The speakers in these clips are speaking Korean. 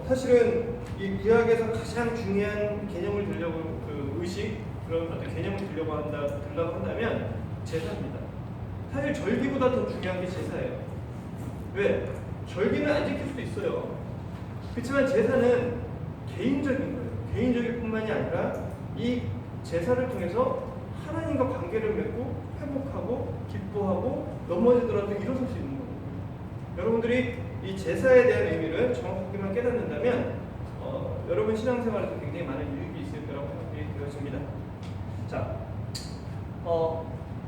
사실은 이 구약에서 가장 중요한 개념을 들려고 의식 그런 어떤 개념을 들려고 한다면 제사입니다. 사실 절기보다 더 중요한 게 제사예요. 왜? 절기는 안 지킬 수도 있어요. 그렇지만 제사는 개인적인 거예요. 개인적일 뿐만이 아니라 이 제사를 통해서 하나님과 관계를 맺고 회복하고 기뻐하고 넘어지더라도 일어설 수 있는 거예요. 여러분들이 이 제사에 대한 의미를 정확하게만 깨닫는다면 여러분 신앙생활에서 굉장히 많은 유익이 있을 거라고 생각이 되어집니다. 자,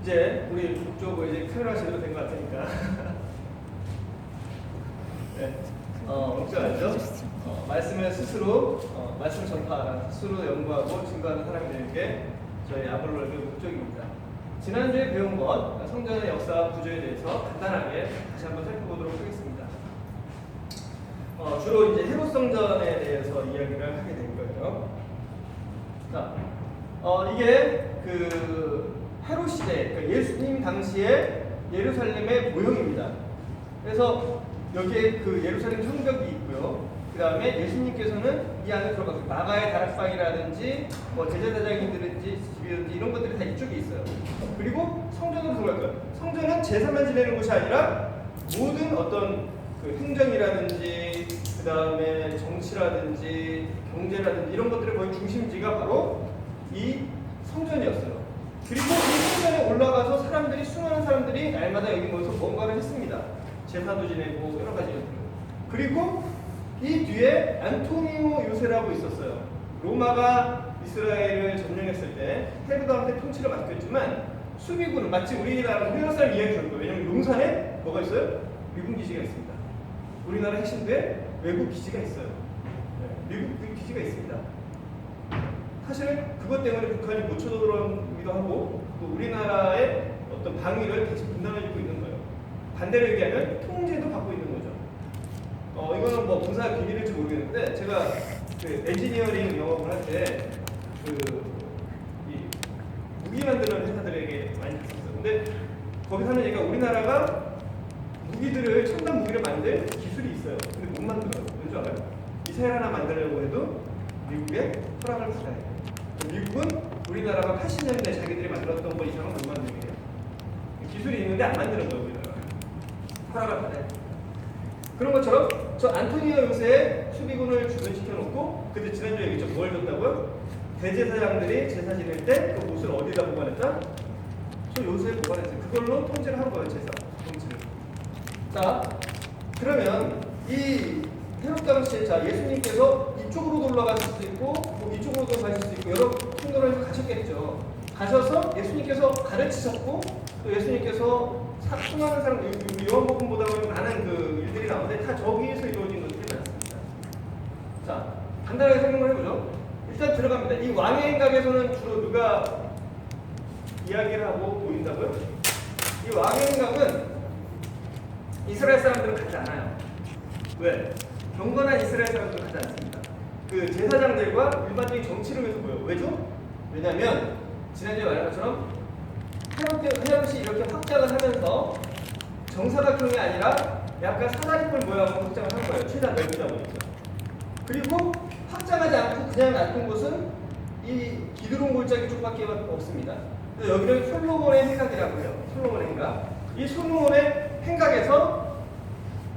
이제 우리 북쪽으로 이제 카메라 제대로 된 것 같으니까 네, 걱정하죠? 말씀을 스스로 말씀 전파하라, 스스로 연구하고 증거하는 사람들에게 저희 아볼로의 목적입니다. 지난주에 배운 것 성전의 역사 구조에 대해서 간단하게 다시 한번 살펴보도록 하겠습니다. 주로 이제 헤롯 성전에 대해서 이야기를 하게 될 거예요. 자, 이게 헤롯 시대, 그러니까 예수님 당시에 예루살렘의 모형입니다. 그래서 여기에 예루살렘 성벽이 있고요. 그 다음에 예수님께서는 이 안에 들어가서 마가의 다락방이라든지 제사장님들인지 집이든지 이런 것들이 다 이쪽에 있어요. 그리고 성전으로 들어갈 거예요. 성전은 제사만 지내는 곳이 아니라 모든 어떤 행정이라든지 그 다음에 정치라든지 경제라든지 이런 것들의 거의 중심지가 바로 이 성전이었어요. 그리고 이 성전에 올라가서 수많은 사람들이 날마다 여기 모여서 뭔가를 했습니다. 제사도 지내고 여러 가지. 그리고 이 뒤에 안토니오 요새라고 있었어요. 로마가 이스라엘을 점령했을 때 헤로드한테 통치를 맡겼지만 수비군은 마치 우리나라 사람 이야기를 거예요. 왜냐하면 용산에 뭐가 있어요? 미군 기지가 있습니다. 우리나라 핵심부에 외국 기지가 있어요. 미국 기지가 있습니다. 사실은 그것 때문에 북한이 못 쳐들어오기도 하고 또 우리나라의 어떤 방위를 다시 분단해주고 있는 거예요. 반대로 얘기하면 통제도 받고 있는 거죠. 이거는 군사 비밀일지 모르겠는데 제가 엔지니어링 영업을 할 때 무기 만드는 회사들에게 많이 갔었어요. 근데 거기서 하는 얘기가 우리나라가 무기들을 첨단 무기를 만들 기술이 있어요. 근데 못 만들어요. 왠지 알아요? 미사일 하나 만들려고 해도 미국의 허락을 받아야 해요. 미국은 우리나라가 80년대 자기들이 만들었던 거 이상은 못 만들게 해요. 기술이 있는데 안 만드는 거예요. 우리나라가 허락을 받아야 해요. 그런 것처럼 저 안토니오 요새의 수비군을 주둔시켜놓고 그때 지난주에 얘기했죠. 뭘 줬다고요? 대제사장들이 제사 지낼 때 그 옷을 어디다 보관했다? 저 요새에 보관했어요. 그걸로 통제를 한 거예요. 제사 통치를. 자, 그러면 이 헤롯 당시에 예수님께서 이쪽으로도 올라가실 수 있고 이쪽으로도 가실 수 있고 여러 통로를 가셨겠죠. 가셔서 예수님께서 가르치셨고 또 예수님께서 수많은 사람들 요한복음보다 많은 일들이 나오는데 다 저기에서 이루어진 것들이 많습니다. 자, 간단하게 설명을 해보죠. 일단 들어갑니다. 이 왕의 행각에서는 주로 누가 이야기를 하고 보인다고요? 이 왕의 행각은 이스라엘 사람들은 가지 않아요. 왜? 경건한 이스라엘 사람들은 가지 않습니다. 제사장들과 일반적인 정치를 위해서 모여요. 왜죠? 왜냐하면 지난주에 말한 것처럼 헤롯이 이렇게 확장을 하면서 정사각형이 아니라 약간 사다리꼴 모양으로 확장을 한 거예요. 최대한 넓다 보니까. 그리고 확장하지 않고 그냥 놔둔 곳은 이 기드론 골짜기 쪽밖에 없습니다. 그래서 여기를 솔로몬의 행각이라고 해요. 솔로몬의 행각. 이 솔로몬의 행각에서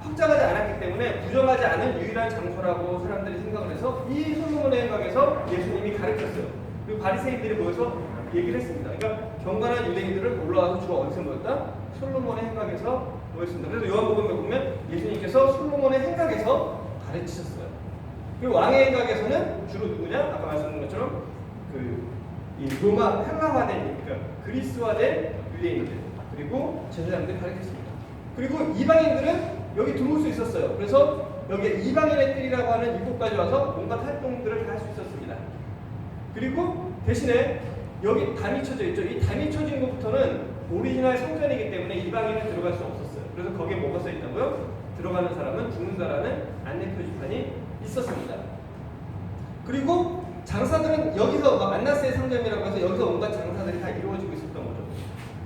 확장하지 않았기 때문에 부정하지 않은 유일한 장소라고 사람들이 생각을 해서 이 솔로몬의 행각에서 예수님이 가르쳤어요. 그리고 바리새인들이 모여서 얘기를 했습니다. 그러니까 경건한 유대인들을 올라와서 주로 어디서 모였다? 솔로몬의 행각에서 모였습니다. 그래서 요한복음에 보면 예수님께서 솔로몬의 행각에서 가르치셨어요. 그리고 왕의 행각에서는 주로 누구냐? 아까 말씀드린 것처럼 이 로마 헬라화된 그러니까 그리스화된 유대인들 그리고 제사장들이 가르쳤습니다. 그리고 이방인들은 여기 들어올 수 있었어요. 그래서 여기에 이방인의 뜰이라고 하는 이곳까지 와서 뭔가 활동들을 다 할 수 있었습니다. 그리고 대신에 여기 담이 쳐져 있죠. 이 담이 쳐진 것부터는 오리지널 성전이기 때문에 이방인은 들어갈 수 없었어요. 그래서 거기에 뭐가 써 있다고요? 들어가는 사람은 죽는다라는 안내 표지판이 있었습니다. 그리고 장사들은 여기서 만나스의 상점이라고 해서 여기서 온갖 장사들이 다 이루어지고 있었던 거죠.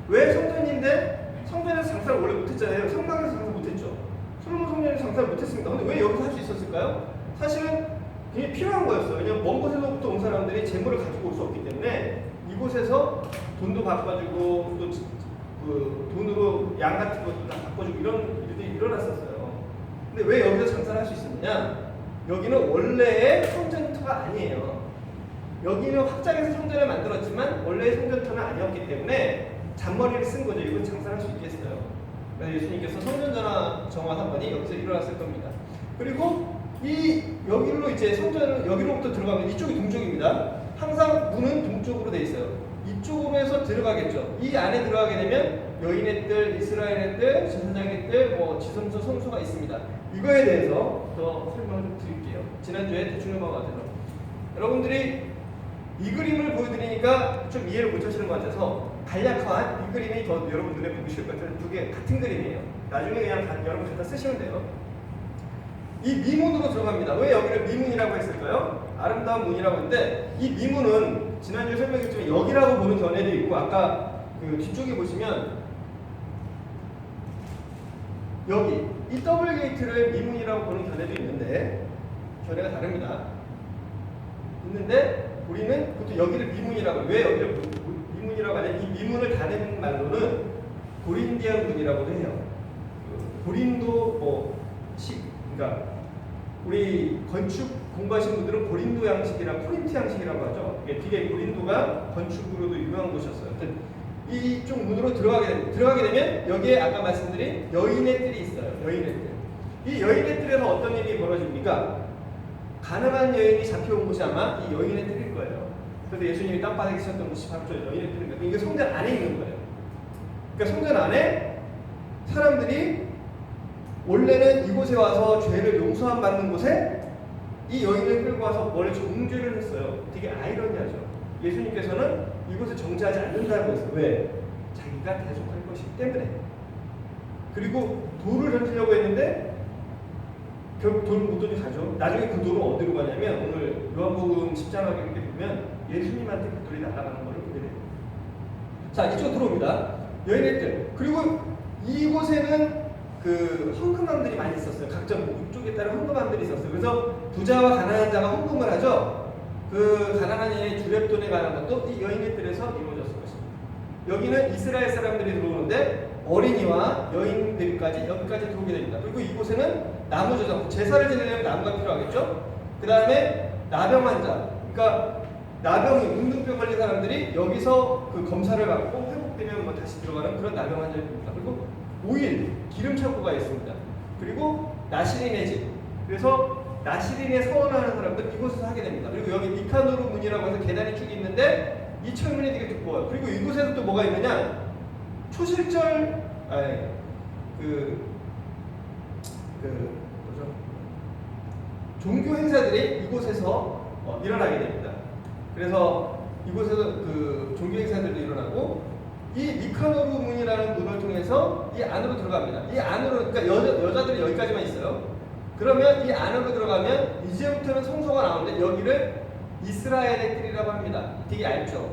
왜 성전인데 성전에서 장사를 원래 못했잖아요. 성당에서 장사 못했죠. 솔로몬 성전에서 장사를 못했습니다. 근데 왜 여기서 할 수 있었을까요? 있을까요? 사실은 굉장히 필요한 거였어요. 왜냐면 먼 곳에서부터 온 사람들이 재물을 가지고 올 수 없기 때문에 이곳에서 돈도 바꿔주고 또 그 돈으로 양 같은 것도 다 바꿔주고 이런 일들이 일어났었어요. 근데 왜 여기서 장사를 할 수 있었느냐? 여기는 원래의 성전터가 아니에요. 여기는 확장해서 성전을 만들었지만 원래의 성전터는 아니었기 때문에 잔머리를 쓴 거죠. 이건 장사를 할 수 있겠어요. 그래서 예수님께서 성전 정화 사건이 여기서 일어났을 겁니다. 그리고 이 여기로 이제 성전을 여기로부터 들어가면 이쪽이 동쪽입니다. 항상 문은 동쪽으로 돼 있어요. 이쪽으로 해서 들어가겠죠. 이 안에 들어가게 되면 여인의 뜰, 이스라엘의 뜰, 제사장의 뜰, 뭐 지성소, 성소가 있습니다. 이거에 대해서 더 설명을 좀 드릴게요. 지난주에 대충 넘어가서 여러분들이 이 그림을 보여드리니까 좀 이해를 못하시는 것 같아서 간략한 이 그림이 더 여러분 눈에 보기 쉬울 것 같아요. 두 개 같은 그림이에요. 나중에 그냥 여러분 갖다 쓰시면 돼요. 이 미문으로 들어갑니다. 왜 여기를 미문이라고 했을까요? 아름다운 문이라고 했는데 이 미문은 지난주에 설명했지만 여기라고 보는 견해도 있고 아까 그 뒤쪽에 보시면 여기 이 더블 게이트를 미문이라고 보는 견해도 있는데 견해가 다릅니다. 있는데 우리는 보통 여기를 미문이라고 왜 여기를 미문이라고 하냐? 이 미문을 다른 말로는 고린디안 문이라고도 해요. 고린도 그러니까 우리 건축 공부하신 분들은 고린도 양식이랑 코린트 양식이라고 하죠. 뒤에 고린도가 건축으로도 유명한 곳이었어요. 이쪽 문으로 들어가게 되면 여기에 아까 말씀드린 여인의 뜰이 있어요. 여인의 뜰. 이 여인의 뜰에서 어떤 일이 벌어집니까? 가난한 여인이 잡혀온 곳이 아마 이 여인의 뜰일 거예요. 그래서 예수님이 땅바닥에 있었던 곳이 바로 저 여인의 뜰입니다. 이게 성전 안에 있는 거예요. 그러니까 성전 안에 사람들이 원래는 이곳에 와서 죄를 용서함 받는 곳에 이 여인을 끌고 와서 원래 정죄를 했어요. 되게 아이러니하죠. 예수님께서는 이곳에 정죄하지 않는다고 했어요. 왜? 자기가 대속할 것이기 때문에. 그리고 돌을 던지려고 했는데 결국 돌을 못 던지고 가죠. 나중에 그 돌은 어디로 가냐면 오늘 요한복음 10장을 이렇게 보면 예수님한테 그 돌이 날아가는 것을 보게 돼요. 자, 이쪽 들어옵니다. 여인의 뜰. 그리고 이곳에는 그 헌금함들이 많이 있었어요. 각자 목적에 따른 헌금함들이 있었어요. 그래서 부자와 가난한 자가 헌금을 하죠. 그 가난한 여인의 주랩돈에 관한 것도 이 여인의 뜰에서 이루어졌을 것입니다. 여기는 이스라엘 사람들이 들어오는데 어린이와 여인들까지 여기까지 들어오게 됩니다. 그리고 이곳에는 나무 저장, 제사를 지내려면 나무가 필요하겠죠. 그 다음에 나병 환자, 그러니까 나병이 문둥병 걸린 사람들이 여기서 그 검사를 받고 회복되면 뭐 다시 들어가는 그런 나병 환자입니다. 그리고 오일, 기름 창고가 있습니다. 그리고 나시린의 집. 그래서 나시린에 서원하는 사람들 이곳에서 하게 됩니다. 그리고 여기 니카노르 문이라고 해서 계단이 쭉 있는데 이 철문이 되게 두꺼워요. 그리고 이곳에서 또 뭐가 있느냐? 초실절 뭐죠? 종교 행사들이 이곳에서 일어나게 됩니다. 그래서 이곳에서 그 종교 행사들도 일어나고 이 니카노르 문이라는 문을 통해서 이 안으로 들어갑니다. 이 안으로 그러니까 여자들이 여기까지만 있어요. 그러면 이 안으로 들어가면 이제부터는 성소가 나오는데 여기를 이스라엘의 뜰이라고 합니다. 되게 얇죠.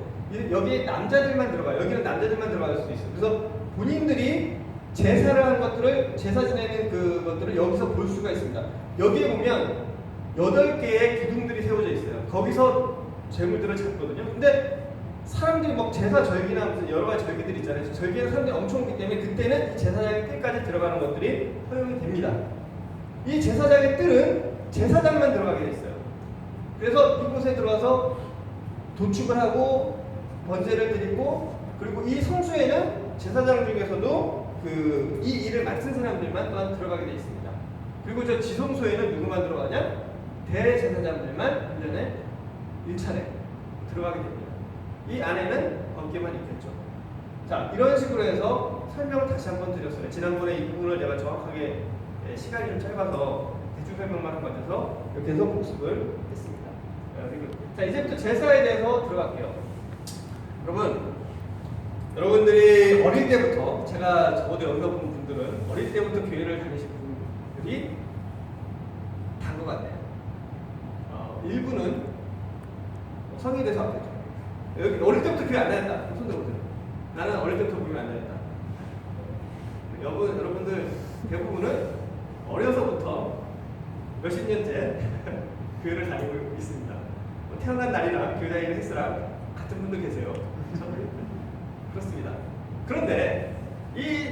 여기에 남자들만 들어가요. 여기는 남자들만 들어갈 수도 있어요. 그래서 본인들이 제사를 한 것들을 제사 지내는 그것들을 여기서 볼 수가 있습니다. 여기에 보면 8개의 기둥들이 세워져 있어요. 거기서 재물들을 잡거든요. 근데 사람들이 막 제사 절기나 무슨 여러 가지 절기들 있잖아요. 절기에 사람들이 엄청 오기 때문에 그때는 이 제사장의 뜰까지 들어가는 것들이 허용이 됩니다. 이 제사장의 뜰은 제사장만 들어가게 돼 있어요. 그래서 이곳에 들어와서 도축을 하고 번제를 드리고 그리고 이 성소에는 제사장 중에서도 이 일을 맡은 사람들만 또한 들어가게 돼 있습니다. 그리고 저 지성소에는 누구만 들어가냐? 대제사장들만 1년에 1차례 들어가게 됩니다. 이 안에는 번개만 있겠죠. 자, 이런 식으로 해서 설명을 다시 한번 드렸어요. 지난번에 이 부분을 내가 정확하게 시간이 좀 짧아서 대충 설명만 한 것 같아서 이렇게 해서 복습을 했습니다. 자, 이제부터 제사에 대해서 들어갈게요. 여러분들이 어릴 때부터 제가 적어도 여기서 본 분들은 어릴 때부터 교회를 다니신 분들이 단 것 같네요. 일부는 성인이 돼서 왔겠죠. 여기 어릴 때부터 교회 안 다녔다. 손 들어보세요. 나는 어릴 때부터 교회 안 다녔다. 여러분들 대부분은 어려서부터 몇십 년째 교회를 다니고 있습니다. 뭐 태어난 날이랑 교회 다니는 횟수랑 같은 분도 계세요. 그렇습니다. 그런데 이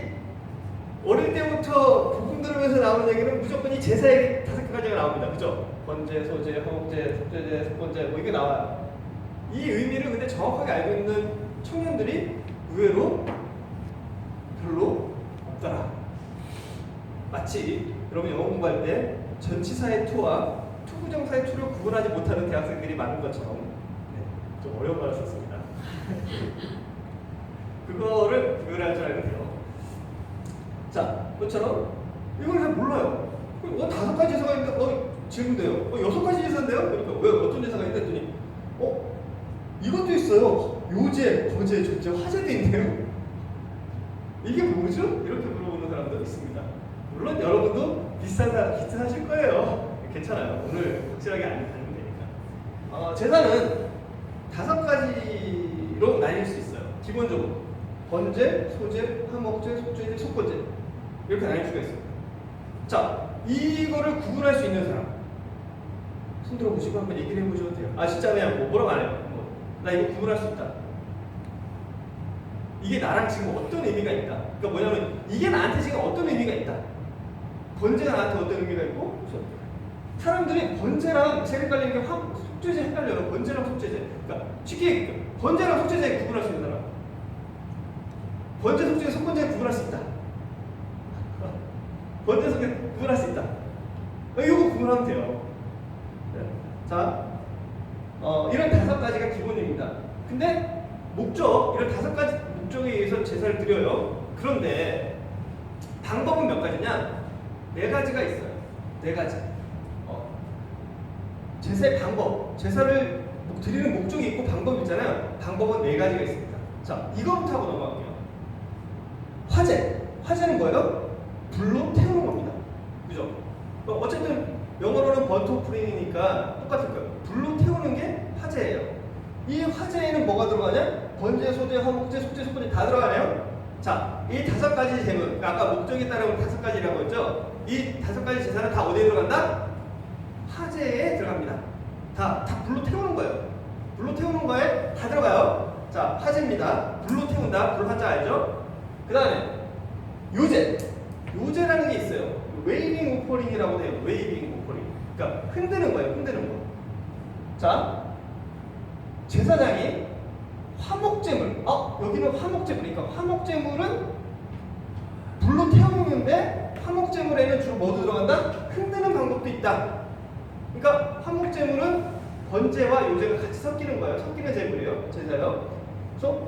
어릴 때부터 복음 들으면서 나오는 얘기는 무조건 이 제사의 5가지가 나옵니다. 그죠? 번제, 소제, 허목제, 속죄제, 속건제 뭐 이게 나와요. 이 의미를 근데 정확하게 알고 있는 청년들이 의외로 별로 없더라. 마치 여러분 영어 공부할 때 전치사의 to와 투부정사의 to를 구분하지 못하는 대학생들이 많은 것처럼 좀 어려운 말을 썼습니다. 그거를 구별할 줄 알면 돼요. 자, 그것처럼 이걸 잘 몰라요. 5가지 제사가 있는데 질문돼요. 6가지 제사인데요? 그러니까 왜 어떤 제사가 있는데 했더니 이것도 있어요. 요제, 거제, 존제, 화제도 있네요. 이게 뭐죠? 이렇게 물어보는 사람도 있습니다. 물론 여러분도 비슷하실 거예요. 괜찮아요. 오늘 확실하게 알면 되니까. 제사는 5가지로 나뉠 수 있어요. 기본적으로 번제, 소제, 화목제, 속죄제, 속건제 이렇게 나뉠 수가 있습니다. 자, 이거를 구분할 수 있는 사람 손 들어보시고 한번 얘기를 해보셔도 돼요. 진짜 그냥 뭐라고 안 해요. 나 이거 구분할 수 있다. 이게 나랑 지금 어떤 의미가 있다. 그러니까 뭐냐면 이게 나한테 지금 어떤 의미가 있다. 번제가 나한테 어떤 의미가 있고, 사람들이 번제랑 제일 헷갈리는 게 속죄제 헷갈려요. 번제랑 속죄제. 그러니까 쉽게 번제랑 속죄제 구분할 수 있는 사람. 번제, 속죄제, 속건제 구분할 수 있다. 번제, 속죄제 구분할 수 있다. 이거 구분하면 돼요. 자, 이런 5가지가 기본입니다. 근데 목적, 이런 5가지 목적에 의해서 제사를 드려요. 그런데 방법은 몇 가지냐? 4가지가 있어요. 4가지. 제사의 방법, 제사를 드리는 목적이 있고 방법이 있잖아요. 방법은 4가지가 있습니다. 자, 이거부터 하고 넘어갈게요. 화제는 뭐예요? 불로 태우는 겁니다. 그죠? 어쨌든 영어로는 번트 오프링이니까 똑같을 거예요. 불로 태우는 게 화제예요. 이 화제에는 뭐가 들어가냐? 번제, 소제, 화목제, 속죄, 속건제 다 들어가네요. 자, 이 5가지 제물, 아까 목적에 따르면 5가지라고 했죠? 이 5가지 제사는 다 어디에 들어간다? 화제에 들어갑니다. 다 불로 태우는 거예요. 불로 태우는 거에 다 들어가요. 자, 화제입니다. 불로 태운다. 불 화자 알죠? 그 다음에 요제라는 게 있어요. 웨이빙 오퍼링이라고 해요. 웨이빙 오퍼링. 그러니까 흔드는 거예요. 흔드는 거. 자, 제사장이 화목제물. 여기는 화목제물이니까 화목제물은 불로 태우는데 화목제물에는 주로 뭐도 들어간다? 흔드는 방법도 있다. 그러니까 화목제물은 번제와 요제가 같이 섞이는 거예요. 섞이는 제물이에요. 제사요. 그래서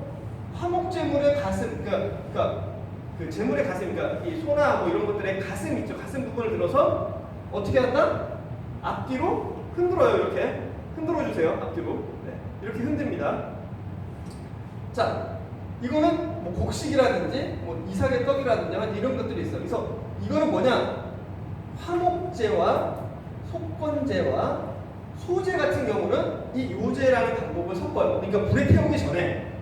화목제물의 가슴, 그러니까 그 제물의 가슴, 그러니까 이 소나 뭐 이런 것들의 가슴 있죠. 가슴 부분을 들어서 어떻게 한다? 앞뒤로 흔들어요. 이렇게 흔들어 주세요. 앞뒤로. 네. 이렇게 흔듭니다. 자, 이거는 뭐 곡식이라든지 뭐 이삭의 떡이라든지 이런 것들이 있어요. 그래서 이거는 뭐냐? 화목제와 속건제와 소제 같은 경우는 이 요제라는 방법을 섞어요. 그러니까 불에 태우기 전에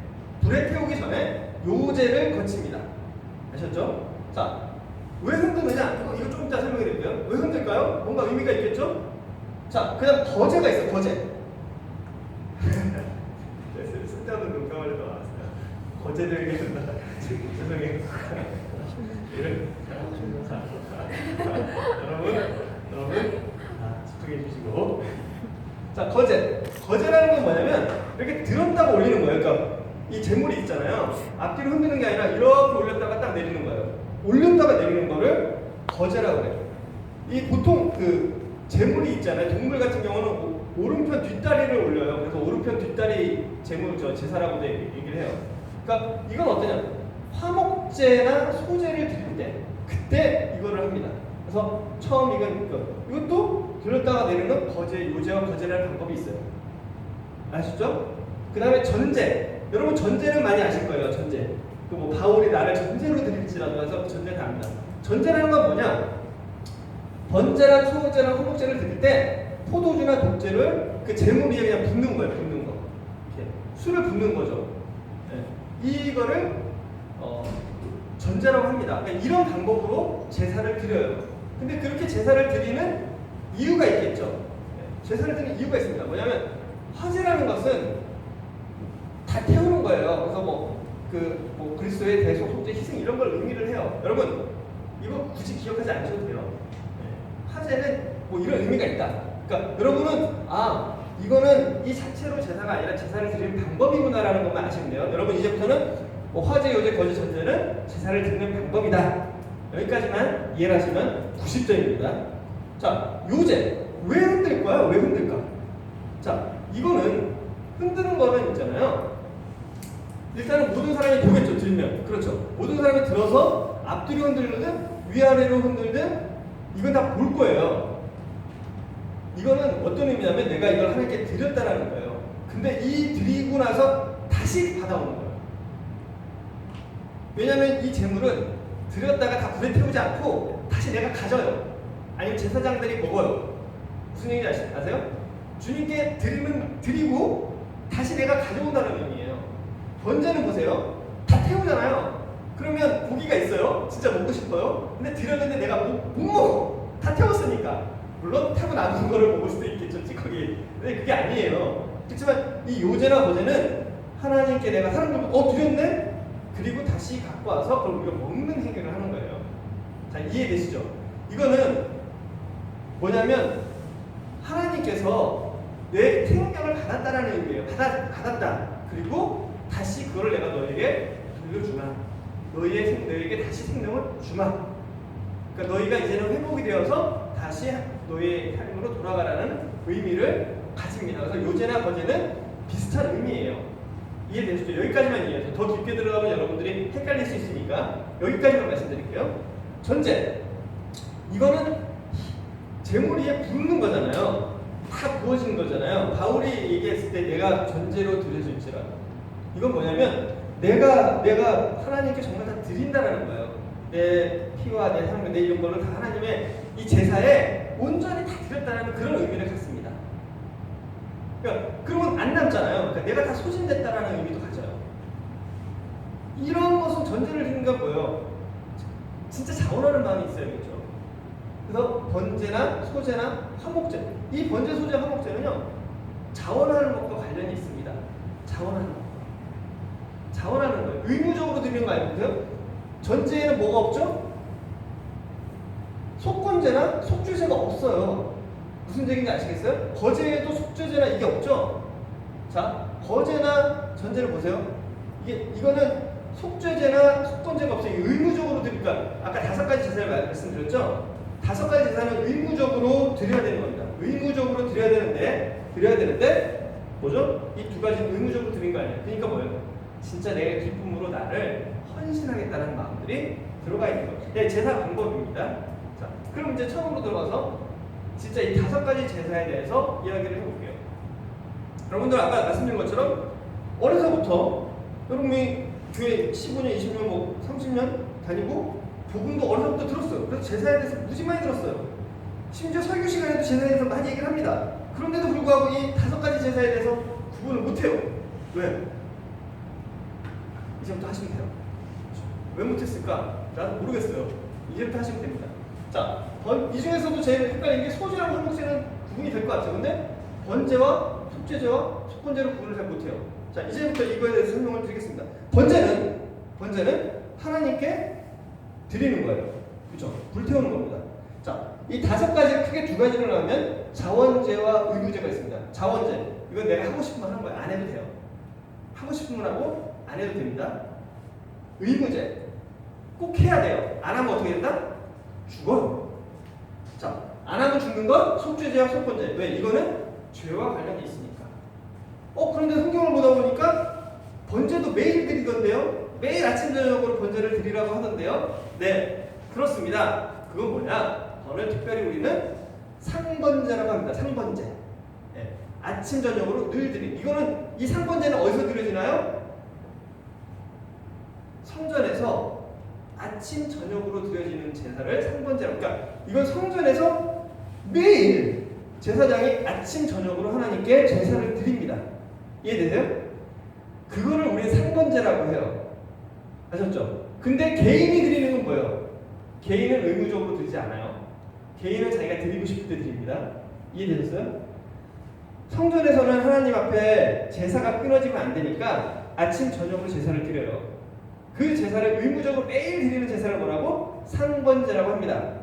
요제를 거칩니다. 아셨죠? 자, 왜 흔드느냐? 이거 조금 이따 설명해 드릴게요. 왜 흔들까요? 뭔가 의미가 있겠죠? 자, 그냥 거제가 있어요. 거제. 쓸데없는 농담을 또 나왔어요. 거제들에게 흔다. 죄송해요. 여러분 집중해 주시고. 자, 거제라는 건 뭐냐면 이렇게 들었다가 올리는 거예요. 그러니까 이 재물이 있잖아요. 앞뒤로 흔드는 게 아니라 이렇게 올렸다가 딱 내리는 거예요. 올렸다가 내리는 거를 거제라고 해요. 이 보통 그 재물이 있잖아요. 동물 같은 경우는 오른편 뒷다리를 올려요. 그래서 오른편 뒷다리 재물 제사라고도 얘기를 해요. 그러니까 이건 어떠냐? 화목제나 소제를 드릴 때 그때 이거를 합니다. 그래서 처음 이것도 들었다가 내리는 거제, 요제와 거제라는 방법이 있어요. 아시죠? 그 다음에 전제. 여러분 전제는 많이 아실 거예요. 전제. 그 뭐 바울이 나를 전제로 드릴지라도 해서 전제 다 합니다. 전제라는 건 뭐냐? 번제랑 소제랑 화목제를 드릴 때 포도주나 독제를 그 제물 위에 그냥 붓는 거예요. 붓는 거. 이렇게 술을 붓는 거죠. 네. 이거를 전제라고 합니다. 그러니까 이런 방법으로 제사를 드려요. 근데 그렇게 제사를 드리는 이유가 있겠죠. 네. 제사를 드리는 이유가 있습니다. 뭐냐면 화제라는 것은 다 태우는 거예요. 그래서 뭐 그리스도의 대속, 속죄, 희생 이런 걸 의미를 해요. 여러분 이거 굳이 기억하지 않으셔도 돼요. 네. 화제는 뭐 이런 의미가 있다. 그러니까 여러분은 이거는 이 자체로 제사가 아니라 제사를 드리는 방법이구나라는 것만 아시면 돼요. 여러분 이제부터는 뭐 화제, 요제, 거제, 전제는 제사를 드리는 방법이다. 여기까지만 이해를 하시면 90점입니다. 자, 요제 왜 흔들 거야? 왜 흔들까? 자, 이거는 흔드는 거는 있잖아요. 일단은 모든 사람이 보겠죠. 들면 그렇죠. 모든 사람이 들어서 앞뒤로 흔들든 위아래로 흔들든 이건 다 볼 거예요. 이거는 어떤 의미냐면 내가 이걸 하나님께 드렸다라는 거예요. 근데 이 드리고 나서 다시 받아오는 거예요. 왜냐하면 이 재물은 드렸다가 다 불에 태우지 않고 다시 내가 가져요. 아니면 제사장들이 먹어요. 무슨 얘기인지 아세요? 주님께 드리고 다시 내가 가져온다는 의미예요. 번제는 보세요. 다 태우잖아요. 그러면 고기가 있어요. 진짜 먹고 싶어요. 근데 드렸는데 내가 못 먹어. 다 태웠으니까. 물론 타고 남은 거를 먹을 수도 있겠죠, 찌꺼기. 근데 그게 아니에요. 그렇지만 이 요제나 거제는 하나님께 내가 사람들 드렸네? 그리고 다시 갖고 와서 그럼 우리가 먹는 행위를 하는 거예요. 자, 이해되시죠? 이거는 뭐냐면 하나님께서 내 생명을 받았다라는 의미예요. 받았다. 그리고 다시 그걸 내가 너에게 돌려주마. 너에게 다시 생명을 주마. 그러니까 너희가 이제는 회복이 되어서 다시 너의 삶으로 돌아가라는 의미를 가집니다. 그래서 요제나 거제는 비슷한 의미예요. 이해되시죠? 여기까지만 이해해서 더 깊게 들어가면 여러분들이 헷갈릴 수 있으니까 여기까지만 말씀드릴게요. 전제 이거는 제물 위에 붓는 거잖아요. 다 부어지는 거잖아요. 바울이 얘기했을 때 내가 전제로 드려질지라 이건 뭐냐면 내가 하나님께 정말 다 드린다라는 거예요. 내 피와 내 삶과 내 이런 거를 다 하나님의 이 제사에 온전히 다 드렸다는 그런 의미를 갖습니다. 그러니까 그러면 안 남잖아요. 그러니까 내가 다 소진됐다라는 의미도 가져요. 이런 것은 전제를 드리는 건 뭐예요? 진짜 자원하는 마음이 있어야겠죠. 그래서 번제나 소제나 화목제, 이 번제, 소제, 화목제는요 자원하는 것과 관련이 있습니다. 자원하는 거예요. 의무적으로 드리는 거 아니고요. 전제에는 뭐가 없죠? 속건제나 속죄제가 없어요. 무슨 얘기인지 아시겠어요? 거제에도 속죄제나 이게 없죠? 자, 거제나 전제를 보세요. 이거는 속죄제나 속건제가 없어요. 의무적으로 드리니까 아까 5가지 제사를 말씀드렸죠? 5가지 제사는 의무적으로 드려야 되는 겁니다. 의무적으로 드려야 되는데 뭐죠? 이 2가지는 의무적으로 드린 거 아니에요. 그러니까 뭐예요? 진짜 내 기쁨으로 나를 헌신하겠다는 마음들이 들어가 있는 거죠. 네, 제사 방법입니다. 자, 그럼 이제 처음으로 들어가서 진짜 이 5가지 제사에 대해서 이야기를 해볼게요. 여러분들 아까 말씀드린 것처럼 어려서부터 여러분이 교회 15년, 20년, 30년 다니고 복음도 어려서부터 들었어요. 그래서 제사에 대해서 무지 많이 들었어요. 심지어 설교 시간에도 제사에 대해서 많이 얘기를 합니다. 그런데도 불구하고 이 5가지 제사에 대해서 구분을 못해요. 왜? 이제부터 하시면 돼요. 왜 못했을까? 나도 모르겠어요. 이제부터 하시면 됩니다. 자, 이 중에서도 제일 헷갈리는 게 소제랑 화목제는 구분이 될 것 같아요. 근데 번제와 속죄제와 속건제로 구분을 잘 못해요. 자, 이제부터 이거에 대해서 설명을 드리겠습니다. 번제는 하나님께 드리는 거예요. 그렇죠? 불태우는 겁니다. 자, 이 5가지 크게 2가지로 나오면 자원제와 의무제가 있습니다. 자원제, 이건 내가 하고 싶으면 하는 거예요. 안 해도 돼요. 하고 싶으면 하고 안 해도 됩니다. 의무제, 꼭 해야 돼요. 안 하면 어떻게 된다? 죽어요. 자, 안 하면 죽는 건 속죄제와 속건제. 왜? 이거는 죄와 관련이 있으니까. 그런데 성경을 보다 보니까 번제도 매일 드리던데요? 매일 아침 저녁으로 번제를 드리라고 하던데요? 네, 그렇습니다. 그건 뭐냐? 오늘 특별히 우리는 상번제라고 합니다. 상번제. 네, 아침 저녁으로 늘 드림. 이거는 이 상번제는 어디서 드려지나요? 성전에서 아침 저녁으로 드려지는 제사를 상번제라고. 그러니까 이건 성전에서 매일 제사장이 아침 저녁으로 하나님께 제사를 드립니다. 이해되세요? 그거를 우리는 상번제라고 해요. 아셨죠? 근데 개인이 드리는 건 뭐예요? 개인은 의무적으로 드리지 않아요. 개인은 자기가 드리고 싶을 때 드립니다. 이해되셨어요? 성전에서는 하나님 앞에 제사가 끊어지면 안 되니까 아침 저녁으로 제사를 드려요. 그 제사를 의무적으로 매일 드리는 제사를 뭐라고? 상번제라고 합니다.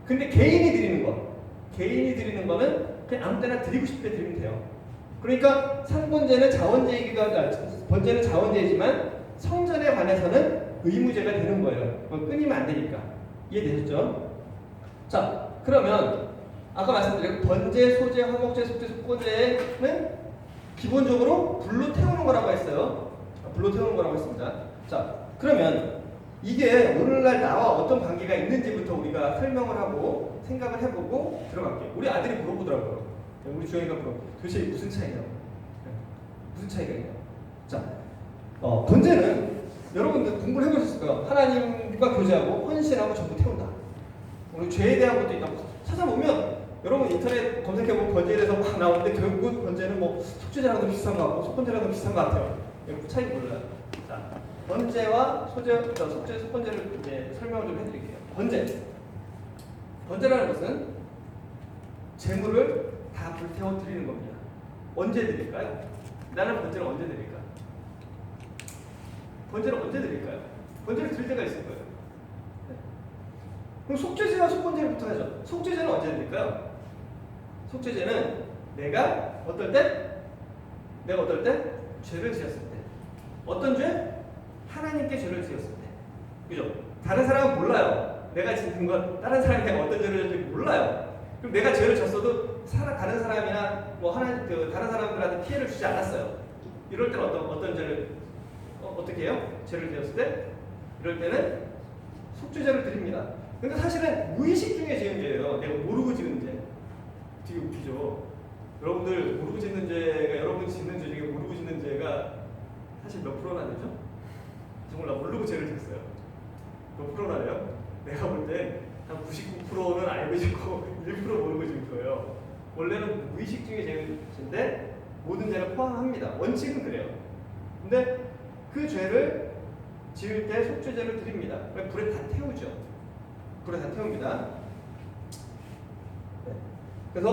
근데 개인이 드리는 거는 그냥 아무 때나 드리고 싶을 때 드리면 돼요. 그러니까 상번제는 번제는 자원제이지만 성전에 관해서는 의무제가 되는 거예요. 끊이면 안 되니까. 이해되셨죠? 자, 그러면 아까 말씀드린 번제, 소제, 화목제, 속제, 속건제는 기본적으로 불로 태우는 거라고 했어요. 불로 태우는 거라고 했습니다. 자, 그러면 이게 오늘날 나와 어떤 관계가 있는지부터 우리가 설명을 하고 생각을 해보고 들어갈게요. 우리 아들이 물어보더라고요. 우리 주영이가 도대체 무슨 차이냐고. 무슨 차이가 있냐고. 자, 번제는 여러분들 공부를 해보셨을 거예요. 하나님과 교제하고 헌신하고 전부 태운다. 우리 죄에 대한 것도 있다고 찾아보면 여러분 인터넷 검색해보면 번제에 대해서 막 나오는데 결국은 번제는 뭐 속죄제랑도 비슷한 것 같고 속건제랑도 비슷한 것 같아요. 차이 몰라요. 자, 번제와 속죄, 속건제를 이제 설명을 좀 해드릴게요. 번제라는 것은 재물을 다 불태워 드리는 겁니다. 언제 드릴까요? 나는 번제를 언제 드릴까? 번제를 언제 드릴까요? 번제를 드릴 때가 있을 거예요. 네. 그럼 속죄제와 속건제부터 하죠. 속죄제는 언제 드릴까요? 속죄제는 내가 어떨 때? 죄를 지었을 때. 어떤 죄? 하나님께 죄를 지었을 때. 그죠? 다른 사람은 몰라요. 내가 지은 건 다른 사람이 내가 어떤 죄를 지었는지 몰라요. 그럼 내가 죄를 졌어도 다른 사람이나 뭐 다른 사람들한테 피해를 주지 않았어요. 이럴 때는 어떤 죄를 어떻게 해요? 죄를 지었을 때? 이럴 때는 속죄제를 드립니다. 근데 사실은 무의식 중에 지은 죄예요. 내가 모르고 지은 죄. 되게 웃기죠. 여러분들 모르고 짓는 죄가 여러분 짓는 죄 중에 모르고 짓는 죄가 사실 몇 프로나 되죠? 정말 나 모르고 죄를 졌어요. 몇 프로나 돼요? 내가 볼 때 한 99%는 알고 짓고 1% 모르고 짓는 거예요. 원래는 무의식 중에 지은 죄인데 모든 죄를 포함합니다. 원칙은 그래요. 근데 그 죄를 지을 때 속죄제를 드립니다. 불에 다 태우죠. 불에 다 태웁니다. 네. 그래서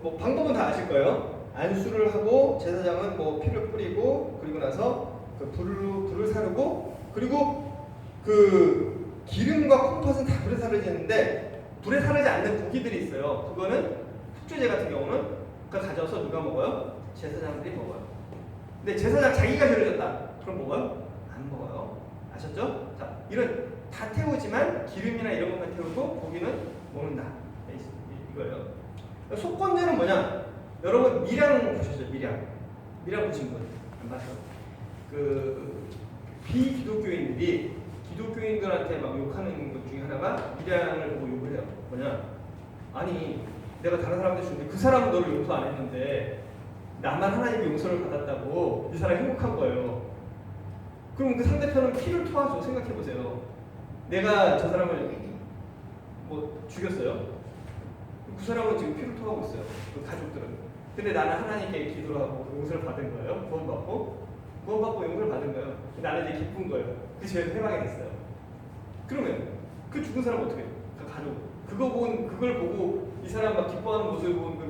뭐 방법은 다 아실 거예요. 안수를 하고 제사장은 뭐 피를 뿌리고 그리고 나서 그 불을 사르고 그리고 그 기름과 콩팥은 다 불에 사르지 않는데 불에 사르지 않는 고기들이 있어요. 그거는 속죄제 같은 경우는 그거 가져서 누가 먹어요? 제사장들이 먹어요. 근데 제사장 자기가 죄를 졌다. 그럼 먹어요? 안 먹어요. 아셨죠? 자, 이런 다 태우지만 기름이나 이런 것만 태우고 고기는 먹는다. 이거예요. 속건제는 뭐냐? 여러분 밀양 보셨죠? 밀양 보신 분? 안 봤죠? 그 비기독교인들이 기독교인들한테 막 욕하는 것 중에 하나가 밀양을 보고 욕을 해요. 뭐냐? 아니 내가 다른 사람한테 주는데 그 사람은 너를 용서 안 했는데 나만 하나님의 용서를 받았다고 이 사람이 행복한 거예요. 그럼 그 상대편은 피를 토하죠. 생각해보세요. 내가 저 사람을 뭐 죽였어요. 그 사람은 지금 피를 토하고 있어요. 그 가족들은. 근데 나는 하나님께 기도를 하고 용서를 받은 거예요. 구원받고 용서를 받은 거예요. 나는 이제 기쁜 거예요. 그 죄에서 해방이 됐어요. 그러면 그 죽은 사람 어떻게 해요? 그 가족. 그걸 보고 이 사람 막 기뻐하는 모습을 보고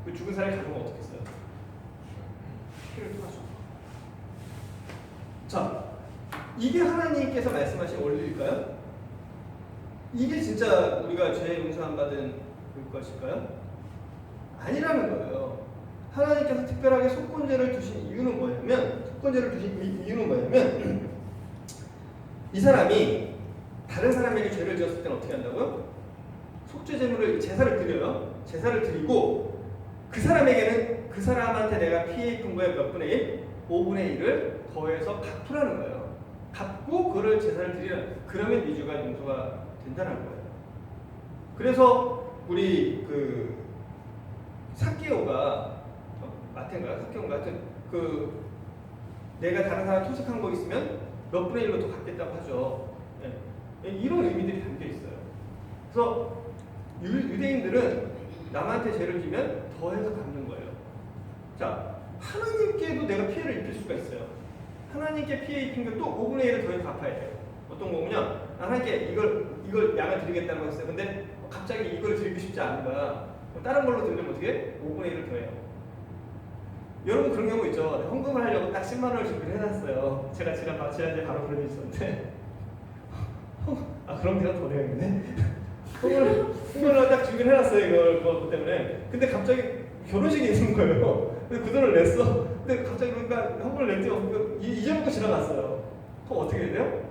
그 죽은 사람의 가족은 어떻게 했어요? 피를 토하죠. 자, 이게 하나님께서 말씀하신 원리일까요? 이게 진짜 우리가 죄 용서 안 받은 것일까요? 아니라는 거예요. 하나님께서 특별하게 속건제를 두신 이유는 뭐냐면 이 사람이 다른 사람에게 죄를 지었을 때는 어떻게 한다고요? 속죄제물을 제사를 드려요. 제사를 드리고 그 사람에게는 그 사람한테 내가 피해 입은 거에 몇 분의 1? 5분의 1을 더해서 갚으라는 거예요. 갚고 그를 제사를 드리라는. 그러면 이 죄가 용서가 된다는 거예요. 그래서 우리 그 삭개오가 마태인가요? 삭개오인가? 하여튼 그 내가 다른 사람 토색한 거 있으면 몇 분의 1로 더 갚겠다고 하죠. 네. 이런 의미들이 담겨 있어요. 그래서 유대인들은 남한테 죄를 지면 더해서 갚는 거예요. 자, 하나님께도 내가 피해를 입힐 수가 있어요. 하나님께 피해 입힌 게 또 5분의 1을 더해서 갚아야 돼요. 어떤 거냐? 하나님께 이걸 양을 드리겠다고 했어요. 근데 갑자기 이걸 드리고 싶지 않은 거야. 다른 걸로 들으면 어떻게? 5분의 1을 더해요. 여러분 그런 경우 있죠. 헌금을 하려고 딱 10만 원을 준비를 해놨어요. 제가 지난주에 바로 그런 일이 있었는데 그럼 내가 더 내야겠네. 헌금을 딱 준비를 해놨어요. 그거 때문에. 근데 갑자기 결혼식이 있는 거예요. 근데 그 돈을 냈어. 근데 갑자기 그러니까 헌금을 냈죠. 이제부터 지나갔어요. 그럼 어떻게 해야 돼요?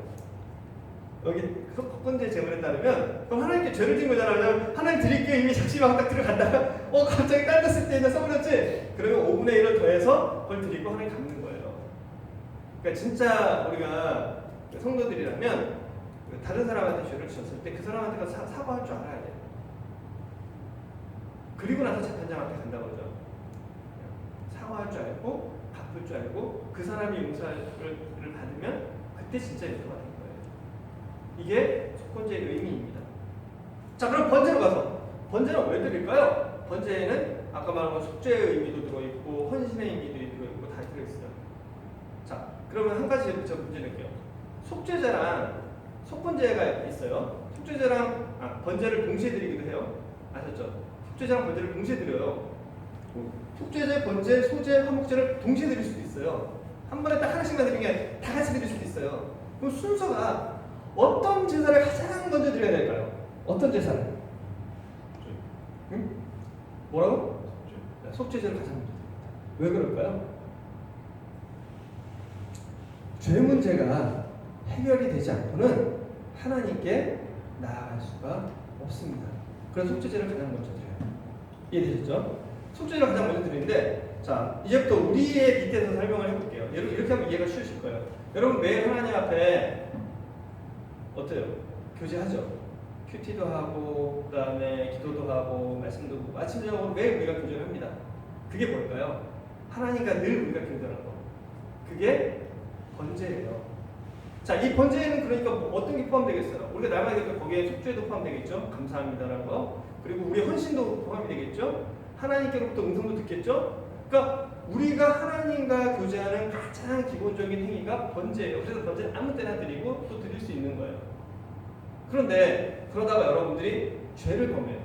여기 첫 번째 제문에 따르면 그럼 하나님께 죄를 진 거잖아요. 하나님 드릴게요 이미 작심하고 딱 들어갔다가 갑자기 딴 데 쓸 때 이제 써버렸지. 그러면 5분의 1을 더해서 그걸 드리고 하나님 갚는 거예요. 그러니까 진짜 우리가 성도들이라면 다른 사람한테 죄를 지었을 때 그 사람한테 사과할 줄 알아야 돼요. 그리고 나서 재판장한테 간다고 그러죠. 사과할 줄 알고 갚을 줄 알고 그 사람이 용서를 받으면 그때 진짜 용서가 됩니다. 이게 첫 번째 의미입니다. 자, 그럼 번제로 가서 번제는 왜 드릴까요? 번제에는 아까 말한 건 속죄의 의미도 들어있고 헌신의 의미도 들어있고 다 들어있어요. 자, 그러면 한 가지 제가 문제 낼게요. 속죄제랑 속번제가 있어요. 속죄제랑 번제를 동시에 드리기도 해요. 아셨죠? 속죄제랑 번제를 동시에 드려요. 속죄제, 번제, 소제, 화목제를 동시에 드릴 수도 있어요. 한 번에 딱 하나씩만 드리는 게 다 같이 드릴 수도 있어요. 그럼 순서가 어떤 제사를 가장 먼저 드려야 될까요? 어떤 제사를? 응? 뭐라고? 속죄제를 가장 먼저 드립니다. 왜 그럴까요? 죄 문제가 해결이 되지 않고는 하나님께 나아갈 수가 없습니다. 그래서 속죄제를 가장 먼저 드려요. 이해되셨죠? 속죄제를 가장 먼저 드리는데, 자, 이제부터 우리의 밑에서 설명을 해볼게요. 이렇게 하면 이해가 쉬우실 거예요. 여러분 매일 하나님 앞에 어때요? 교제하죠. 큐티도 하고 그 다음에 기도도 하고 말씀도 하고 아침 저녁으로 매일 우리가 교제를 합니다. 그게 뭘까요? 하나님과 늘 우리가 교제하는 거. 그게 번제예요. 자, 이 번제에는 그러니까 어떤 게 포함되겠어요? 우리가 나가야 될 거 거기에 속죄도 포함되겠죠. 감사합니다라는 거. 그리고 우리 헌신도 포함이 되겠죠. 하나님께로부터 음성도 듣겠죠. 그러니까 우리가 하나님과 교제하는 가장 기본적인 행위가 번제예요. 그래서 번제는 아무 때나 드리고 또 드릴 수 있는 거예요. 그런데 그러다가 여러분들이 죄를 범해요.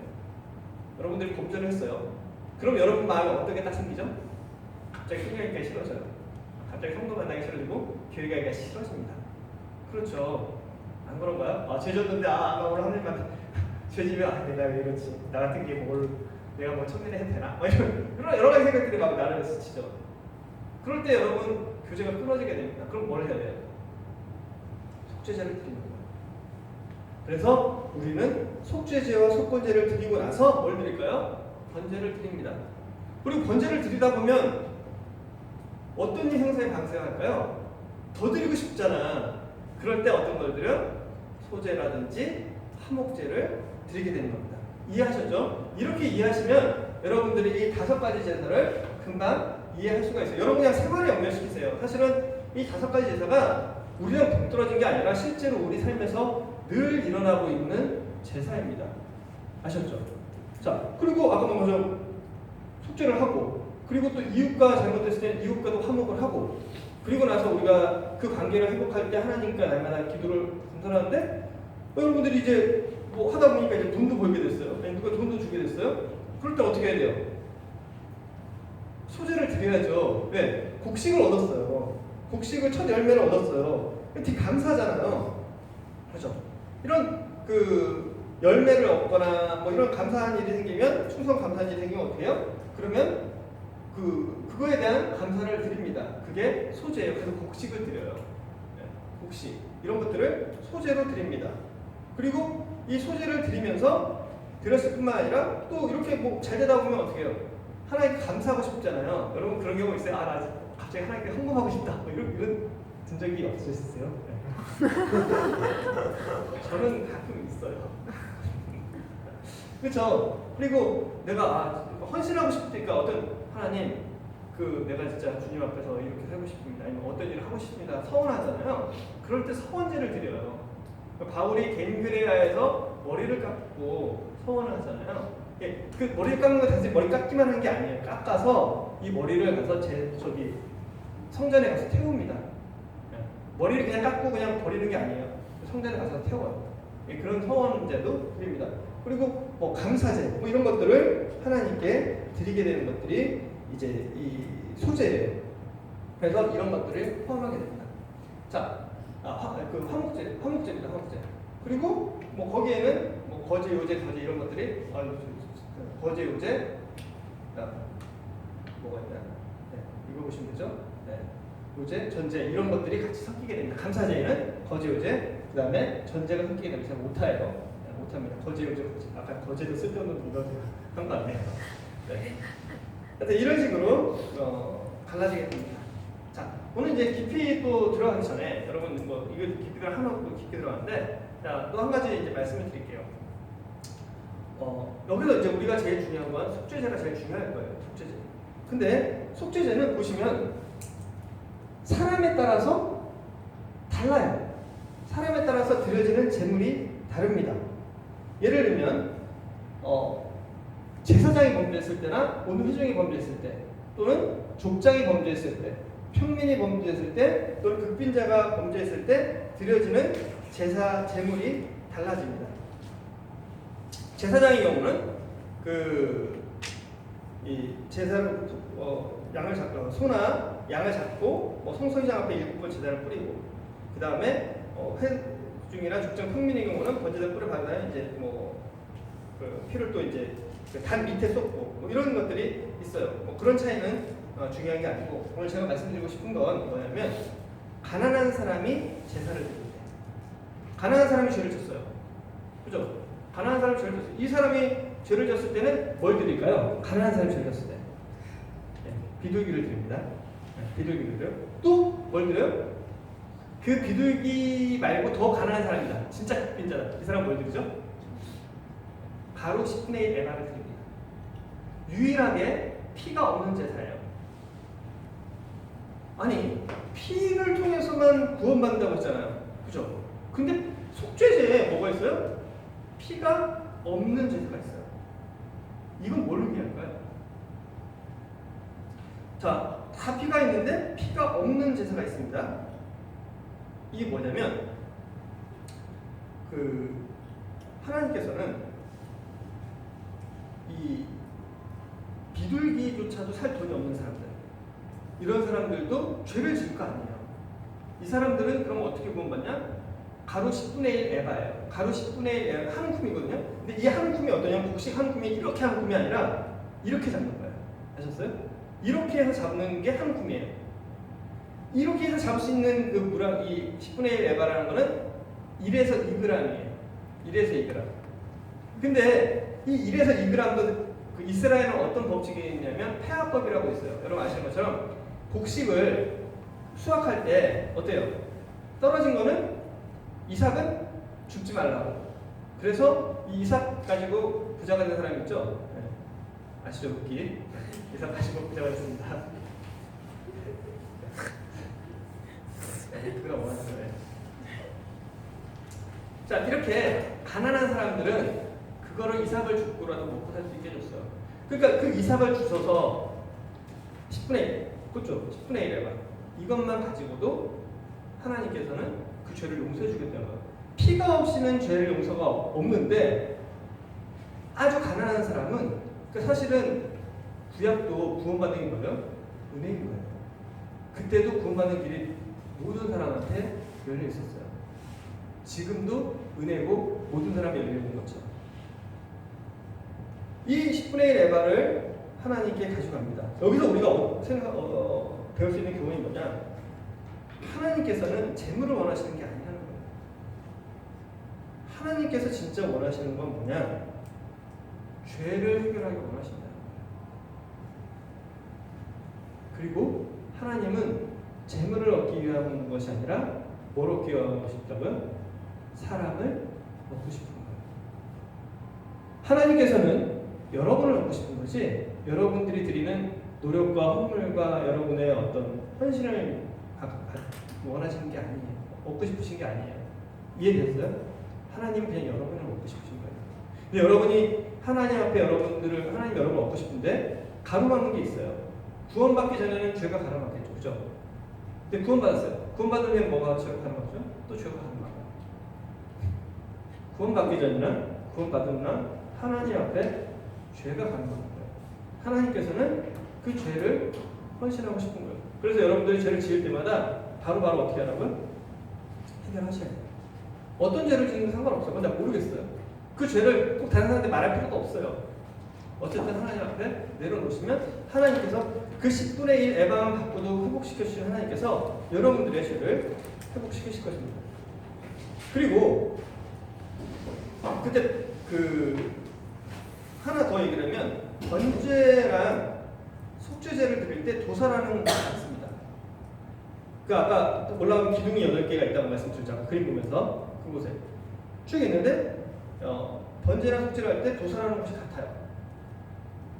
여러분들이 범죄를 했어요. 그럼 여러분 마음에 어떤 게 딱 생기죠? 갑자기 성경이 싫어져요. 갑자기 성도 만나기 싫어지고 교회 가기가 싫어집니다. 그렇죠. 안 그런가요? 죄 졌는데 오늘 하나님한테 죄 지면 내가 왜 이렇지? 나 같은 게 내가 천민에 해도 되나? 이런 여러 가지 생각들이 막 나를 스치죠. 그럴 때 여러분 교제가 끊어지게 됩니다. 그럼 뭘 해야 돼요? 속죄제를 드리는 거예요. 그래서 우리는 속죄제와 속번제를 드리고 나서 뭘 드릴까요? 번제를 드립니다. 그리고 번제를 드리다 보면 어떤 형상이 발생할까요? 더 드리고 싶잖아. 그럴 때 어떤 걸 드려요? 소제라든지 화목제를 드리게 되는 겁니다. 이해하셨죠? 이렇게 이해하시면 여러분들이 이 5가지 제사를 금방 이해할 수가 있어요. 여러분 그냥 생활에 연결시키세요. 사실은 이 5가지 제사가 우리랑 동떨어진 게 아니라 실제로 우리 삶에서 늘 일어나고 있는 제사입니다. 아셨죠? 자, 그리고 아까 먼저 속죄를 하고, 그리고 또 이웃과 잘못했을 때 이웃과도 화목을 하고, 그리고 나서 우리가 그 관계를 회복할 때 하나님과 날마다 기도를 감사하는데 여러분들이 이제 하다 보니까 이제 돈도 벌게 됐어요. 아니, 누가 돈도 주게 됐어요. 그럴 때 어떻게 해야 돼요? 소제를 드려야죠. 왜? 곡식을 얻었어요. 곡식을 첫 열매를 얻었어요. 되게 감사하잖아요. 그렇죠? 이런 열매를 얻거나 이런 감사한 일이 생기면, 충성 감사한 일이 생기면 어떻게 해요? 그러면 그거에 대한 감사를 드립니다. 그게 소제예요. 그래서 곡식을 드려요. 네, 곡식 이런 것들을 소제로 드립니다. 그리고 이 소제를 드리면서 드렸을 뿐만 아니라 또 이렇게 잘 되다 보면 어떻게 해요? 하나님께 감사하고 싶잖아요. 여러분 그런 경우 있어요? 나 갑자기 하나님께 헌금하고 싶다. 이런 든 적이 없으셨어요? 네. 저는 가끔 있어요. 그렇죠? 그리고 내가 헌신하고 싶으니까 하나님 내가 진짜 주님 앞에서 이렇게 살고 싶습니다. 아니면 어떤 일을 하고 싶습니다. 서원하잖아요. 그럴 때 서원제를 드려요. 바울이 겐그레아에서 머리를 깎고 서원을 하잖아요. 그 머리를 깎는 거 단지 머리 깎기만 하는 게 아니에요. 깎아서 이 머리를 가서 성전에 가서 태웁니다. 머리를 그냥 깎고 그냥 버리는 게 아니에요. 성전에 가서 태워요. 그런 서원제도 드립니다. 그리고 뭐 감사제 뭐 이런 것들을 하나님께 드리게 되는 것들이 이제 이 소제예요. 그래서 이런 것들을 포함하게 됩니다. 자, 화목제입니다. 화목제. 그리고 뭐 거기에는 뭐 거제, 요제, 거제 이런 것들이 거제, 요제, 뭐가 있나? 네, 이거 보시면 되죠. 네, 요제, 전제 이런 것들이 같이 섞이게 됩니다. 감사제에는 거제, 요제, 그 다음에 전제가 섞이게 되면 제가 오타예요. 네, 오타입니다. 거제, 요제, 거제. 아까 거제도 쓸데없는 이거 한 거 아니에요? 네. 하여튼 이런 식으로 갈라지게 됩니다. 자, 오늘 이제 깊이 또 들어가기 전에 여러분 뭐 이거 깊이가 하나 또 깊게 들어가는데, 자, 또 한 가지 이제 말씀을 드릴게요. 여기서 이제 우리가 제일 중요한 건 속죄제가 제일 중요할 거예요. 속죄제. 근데 속죄제는 보시면 사람에 따라서 달라요. 사람에 따라서 드려지는 제물이 다릅니다. 예를 들면 제사장이 범죄했을 때나 온 회중이 범죄했을 때, 또는 족장이 범죄했을 때, 평민이 범죄했을 때, 또는 극빈자가 범죄했을 때 드려지는 제사 제물이 달라집니다. 제사장의 경우는 이 제사를 양을 잡고 소나 양을 잡고 성소회장 앞에 7번 제사를 뿌리고, 그 다음에 회중이나 족장 평민의 경우는 번제단 뿌려 받아야 이제 그 피를 또 이제 단 밑에 쏟고 뭐 이런 것들이 있어요. 뭐 그런 차이는 중요한 게 아니고, 오늘 제가 말씀드리고 싶은 건 뭐냐면, 가난한 사람이 제사를 드릴 때, 가난한 사람이 죄를 졌어요. 그죠? 가난한 사람이 죄를 졌어요. 이 사람이 죄를 졌을 때는 뭘 드릴까요? 가난한 사람이 죄를 졌을 때 비둘기를 드립니다. 비둘기를 드려요. 또 뭘 드려요? 그 비둘기 말고 더 가난한 사람이다. 진짜 극빈자다. 이 사람 뭘 드리죠? 가루 10분의 1 에바를 드립니다. 유일하게 피가 없는 제사예요. 아니, 피를 통해서만 구원받는다고 했잖아요. 그죠? 근데 속죄제에 뭐가 있어요? 피가 없는 제사가 있어요. 이건 뭘 의미할까요? 자, 다 피가 있는데 피가 없는 제사가 있습니다. 이게 뭐냐면, 하나님께서는 이 비둘기조차도 살 돈이 없는 사람들, 이런 사람들도 죄를 지을 거 아니에요. 이 사람들은 그럼 어떻게 구원받냐? 가루 10분의 1 에바예요. 가루 10분의 1 한 움큼이거든요. 근데 이 한 움큼이 어떠냐면, 곡식 한 움큼이 이렇게 한 움큼이 아니라 이렇게 잡는 거예요. 아셨어요? 이렇게 해서 잡는 게 한 움큼이에요. 이렇게 해서 잡을 수 있는 이 10분의 1 에바라는 거는 1에서 2g이에요. 1에서 2g. 근데 이 1에서 2g도 이스라엘은 어떤 법칙이 있냐면 폐하법이라고 있어요. 여러분 아시는 것처럼 곡식을 수확할 때 어때요? 떨어진 거는 이삭은 줍지 말라고. 그래서 이 이삭 가지고 부자가 된 사람 있죠? 네. 아시죠? 웃기. 이삭 가지고 부자가 됐습니다. 그가 원하는. 자, 이렇게 가난한 사람들은 그거를 이삭을 죽고라도 먹고 살 수 있게 해줬어요. 그러니까 그 이삭을 주셔서 10분의 1, 그렇죠? 10분의 1 해봐. 이것만 가지고도 하나님께서는 그 죄를 용서해 주겠다는 거예요. 피가 없이는 죄를 용서가 없는데, 아주 가난한 사람은 사실은 구약도 구원받는 게 뭐예요? 은혜인 거예요. 그때도 구원받는 길이 모든 사람한테 열려 있었어요. 지금도 은혜고 모든 사람이 열려 있는 것처럼. 이 10분의 1 에바를 하나님께 가져갑니다. 여기서 우리가 배울 수 있는 교훈이 뭐냐? 하나님께서는 재물을 원하시는 게 아니라는 거예요. 하나님께서 진짜 원하시는 건 뭐냐? 죄를 해결하기 원하신다는 거예요. 그리고 하나님은 재물을 얻기 위한 것이 아니라 뭘 얻기 위한 것이다고요? 사람을 얻고 싶은 거예요. 하나님께서는 여러분을 얻고 싶은 거지, 여러분들이 드리는 노력과 헌물과 여러분의 어떤 헌신을 원하시는 게 아니에요. 얻고 싶으신 게 아니에요. 이해됐어요? 하나님은 그냥 여러분을 얻고 싶으신 거예요. 근데 여러분이 하나님 앞에 하나님 여러분을 얻고 싶은데 가로막는 게 있어요. 구원받기 전에는 죄가 가로막겠죠. 그죠? 근데 구원받았어요. 구원받으면 뭐가 죄가 가로막죠? 또 죄가 가로막아요. 구원받기 전에는 구원받으나 하나님 앞에 죄가 가능한 거예요. 하나님께서는 그 죄를 헌신하고 싶은 거예요. 그래서 여러분들이 죄를 지을 때마다 바로바로 어떻게 하라고요? 해결하셔야 돼요. 어떤 죄를 지는 상관없어요. 그건 나 모르겠어요. 그 죄를 꼭 다른 사람한테 말할 필요도 없어요. 어쨌든 하나님 앞에 내려놓으시면 하나님께서 그 10분의 1 에바만 받고도 회복시켜 주신 하나님께서 여러분들의 죄를 회복시키실 것입니다. 그리고 그때 하나 더 얘기를 하면 번제랑 속죄제를 드릴 때 도사라는 것이 있습니다. 아까 올라온 기둥이 8개가 있다고 말씀드렸잖아요. 그림 보면서 그곳에 쭉 있는데 번제랑 속죄를 할 때 도사라는 것이 같아요.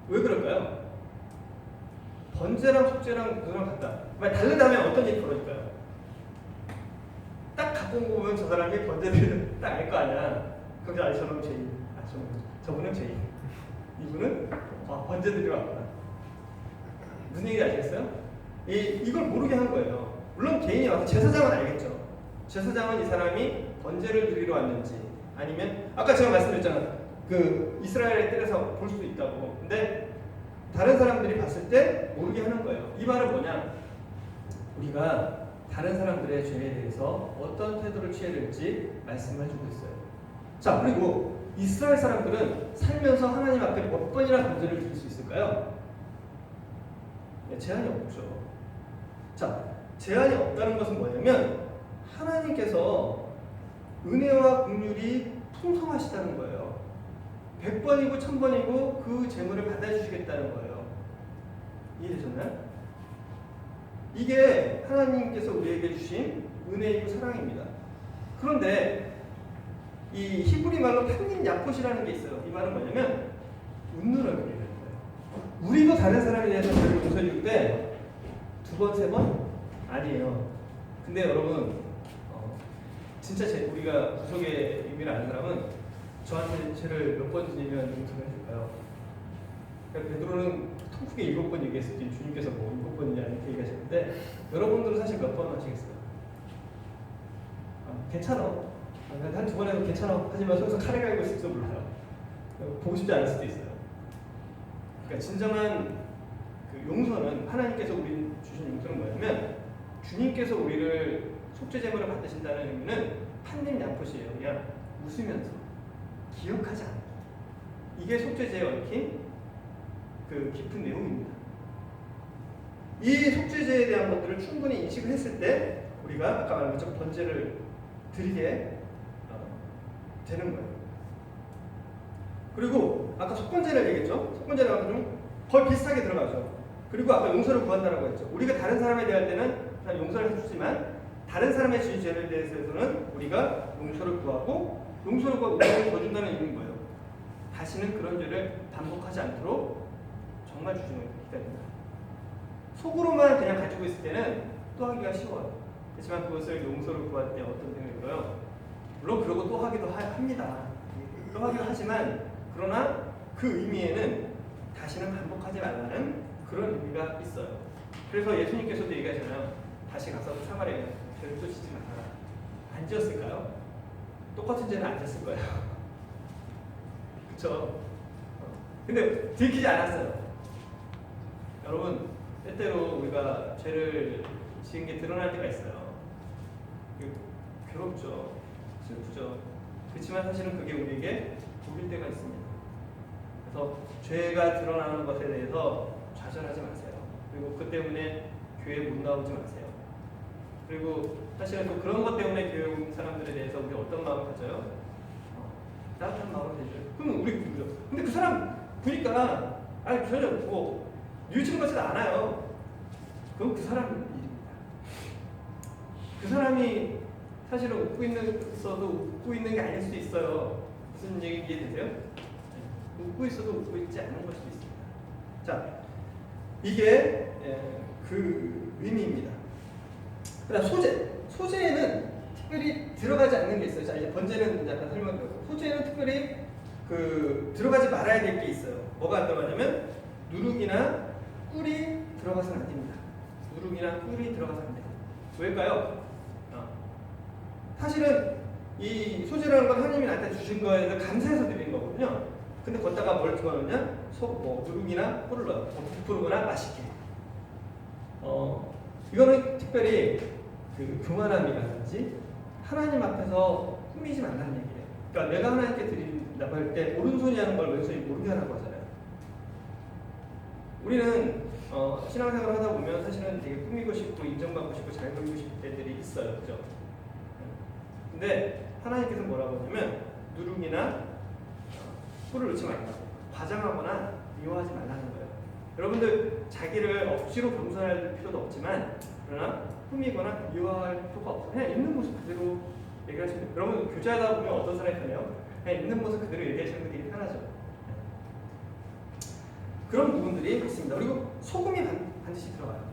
왜 그럴까요? 번제랑 속죄랑 그거랑 같다. 만약 다르다면 어떤 일이 벌어질까요? 딱 갖고 온 거 보면 저 사람이 번제를 딱 알 거 아니야. 거기서 아니 저놈은 죄인, 저분은 죄인, 이분은 번제 드리러 왔구나. 무슨 얘기인지 아시겠어요? 이걸 모르게 한 거예요. 물론 개인이 와서 제사장은 알겠죠. 제사장은 이 사람이 번제를 드리러 왔는지 아니면 아까 제가 말씀드렸잖아요. 이스라엘의 뜰에서 볼 수 있다고. 근데 다른 사람들이 봤을 때 모르게 하는 거예요. 이 말은 뭐냐? 우리가 다른 사람들의 죄에 대해서 어떤 태도를 취해야 될지 말씀을 해주고 있어요. 자, 그리고 이스라엘 사람들은 살면서 하나님 앞에 몇 번이나 번제를 드릴 수 있을까요? 네, 제한이 없죠. 자, 제한이 없다는 것은 뭐냐면 하나님께서 은혜와 긍휼이 풍성하시다는 거예요. 100번이고 1000번이고 그 재물을 받아주시겠다는 거예요. 이해되셨나요? 이게 하나님께서 우리에게 주신 은혜이고 사랑입니다. 그런데 이 히브리 말로 탕린 야폿이라는 게 있어요. 이 말은 뭐냐면 웃는 얼굴이라는 거예요. 우리도 다른 사람에 대해서 죄를 용서해 줄 때 2번, 3번? 아니에요. 근데 여러분 진짜 우리가 구속의 의미를 아는 사람은 저한테 죄를 몇 번 지으면 용서를 해줄까요? 그러니까 베드로는 통크게 7번 얘기했을 때 주님께서 뭐 7번이냐 이렇게 얘기하셨는데 여러분들은 사실 몇 번 하시겠어요? 괜찮아. 한 2번 해도 괜찮아. 하지만 속에서 칼을 갈고 있을지도 몰라요. 보고 싶지 않을 수도 있어요. 그러니까 진정한 용서는 하나님께서 우리 주신 용서는 뭐냐면 주님께서 우리를 속죄제물을 받으신다는 의미는 탕림 야폿이에요. 그냥 웃으면서 기억하지 않고 이게 속죄제에 얽힌 깊은 내용입니다. 이 속죄제에 대한 것들을 충분히 인식을 했을 때 우리가 아까 말한 것처럼 번제를 드리게 되는 거예요. 그리고 아까 속번제를 얘기했죠. 속번제랑 좀 거의 비슷하게 들어가죠. 그리고 아까 용서를 구한다라고 했죠. 우리가 다른 사람에 대할 때는 용서를 해주지만 다른 사람의 죄에 대해서는 우리가 용서를 구하고 용서를 구하고 은혜를 더 준다는 의미인 거예요. 다시는 그런 죄를 반복하지 않도록 정말 주시는 기다립니다. 속으로만 그냥 가지고 있을 때는 또 하기가 쉬워요. 그렇지만 그것을 용서를 구할 때 어떤 생각이 들어요? 물론 그러고 또 하기도 합니다. 또 하기도 하지만 그러나 그 의미에는 다시는 반복하지 말라는 그런 의미가 있어요. 그래서 예수님께서도 얘기하잖아요. 다시 가서 사마리아에 죄를 또 짓지 말아라. 안 지었을까요? 똑같은 죄는 안 졌을 거예요. 그쵸? 근데 들키지 않았어요. 여러분, 때때로 우리가 죄를 지은 게 드러날 때가 있어요. 괴롭죠. 슬프죠. 그렇지만 사실은 그게 우리에게 복일 때가 있습니다. 그래서 죄가 드러나는 것에 대해서 좌절하지 마세요. 그리고 그 때문에 교회에 못 나오지 마세요. 그리고 사실은 또 그런 것 때문에 교회 온 사람들에 대해서 우리 어떤 마음을 가져요? 따뜻한 마음을 가져요. 그럼 우리 누구죠? 근데 그 사람 보니까 전혀 뉘우치는 것지도 않아요. 그건 그 사람 일입니다. 그 사람이 사실은 웃고 있는 게 아닐 수도 있어요. 무슨 얘기 이해되세요? 웃고 있어도 웃고 있지 않은 걸 수도 있습니다. 자, 이게 그 의미입니다. 그다음 소재에는 특별히 들어가지 않는 게 있어요. 자, 이제 번제는 약간 설명드렸고 소재는 특별히 들어가지 말아야 될 게 있어요. 뭐가 안 들어가냐면 누룩이나 꿀이 들어가서는 안 됩니다. 누룩이나 꿀이 들어가서는 안 돼요. 왜일까요? 사실은 이 소재라는 건 하나님이 나한테 주신 거에 대해서 감사해서 드리는 거거든요. 근데 거기다가 뭘 집어넣냐? 누룩이나 꿀을 넣어요. 부풀거나 맛있게. 이거는 특별히 그 교만함이라든지 하나님 앞에서 꾸미지 말라는 얘기예요. 그러니까 내가 하나님께 드린다고 할 때 오른손이 하는 걸 왼손이 모르게 하라고 하잖아요. 우리는 신앙생활을 하다 보면 사실은 되게 꾸미고 싶고 인정받고 싶고 잘 보이고 싶을 때들이 있어요. 그죠? 근데 하나님께서 뭐라고 하냐면 누룩이나 꿀을 넣지 말라고, 과장하거나 미워하지 말라는 거예요. 여러분들 자기를 억지로 겸손할 필요도 없지만 그러나 꾸미거나 미워할 필요가 없어요. 그냥 있는 모습 그대로 얘기하시면 돼요. 여러분 교제하다 보면 어떤 사람이 편해요? 그냥 있는 모습 그대로 얘기하시는 게 되게 편하죠. 그런 부분들이 있습니다. 그리고 소금이 반드시 들어가요.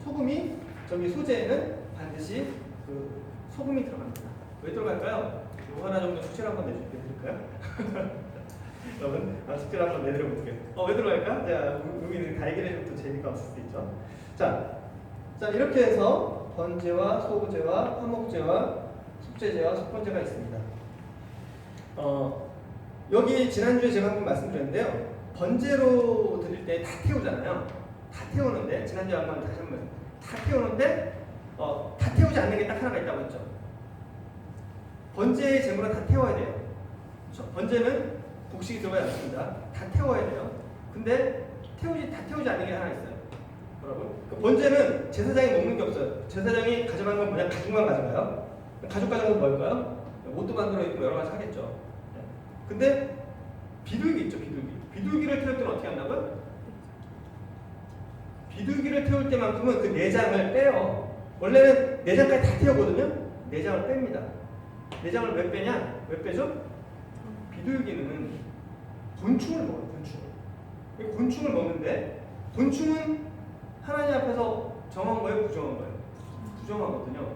소금이 저기 소재에는 반드시 그 소금이 들어갑니다. 왜 들어갈까요? 이거 하나 정도 숙제를 한번 내드릴까요? 여러분, 숙제를 한번 내드려 볼게요. 왜 들어갈까? 자, 우리는 다 얘기를 해도 재미가 없을 수도 있죠. 자, 이렇게 해서 번제와 소제와 화목제와 속죄제와 속건제가 있습니다. 여기 지난주에 제가 한번 말씀드렸는데요. 번제로 드릴 때 다 태우잖아요. 다 태우는데 지난주에 한번 다시 한번 다 태우는데 다 태우지 않는 게 딱 하나가 있다고 했죠. 번제의 제물은 다 태워야 돼요. 그렇죠? 번제는 곡식이 들어가지 않습니다. 다 태워야 돼요. 근데 다 태우지 않는 게 하나 있어요. 여러분, 번제는 제사장이 먹는 게 없어요. 제사장이 가져간 건 뭐냐? 가죽만 가져가요. 가죽 가져간 건 뭘까요? 옷도 만들어 입고 여러 가지 하겠죠. 근데 비둘기 있죠, 비둘기. 비둘기를 태울 때는 어떻게 한다고요? 비둘기를 태울 때만큼은 그 내장을 빼요. 원래는 내장까지 다 태우거든요. 내장을 뺍니다. 내장을 왜 빼냐? 왜 빼죠? 비둘기는 곤충을 먹어요, 곤충을. 곤충을 먹는데 곤충은 하나님 앞에서 정한 거예요, 부정한 거예요? 부정하거든요.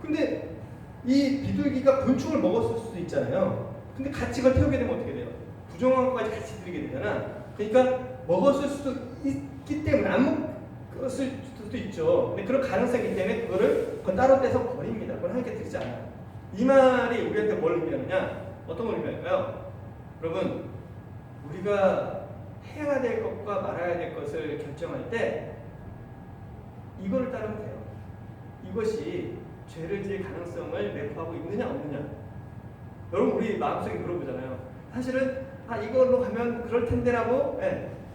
근데 이 비둘기가 곤충을 먹었을 수도 있잖아요. 근데 같이 그걸 태우게 되면 어떻게 돼요? 부정한 것까지 같이 드리게 되잖아. 그러니까 먹었을 수도 있기 때문에 안 먹었을 수도 있죠. 근데 그런 가능성이 있기 때문에 그건 따로 떼서 버립니다. 그건 하나님께 드리지 않아요. 이 말이 우리한테 뭘 의미하느냐? 어떤 걸 의미할까요? 여러분, 우리가 해야 될 것과 말아야 될 것을 결정할 때 이거를 따르면 돼요. 이것이 죄를 지을 가능성을 내포하고 있느냐 없느냐. 여러분, 우리 마음속에 물어보잖아요. 사실은 이걸로 가면 그럴 텐데라고,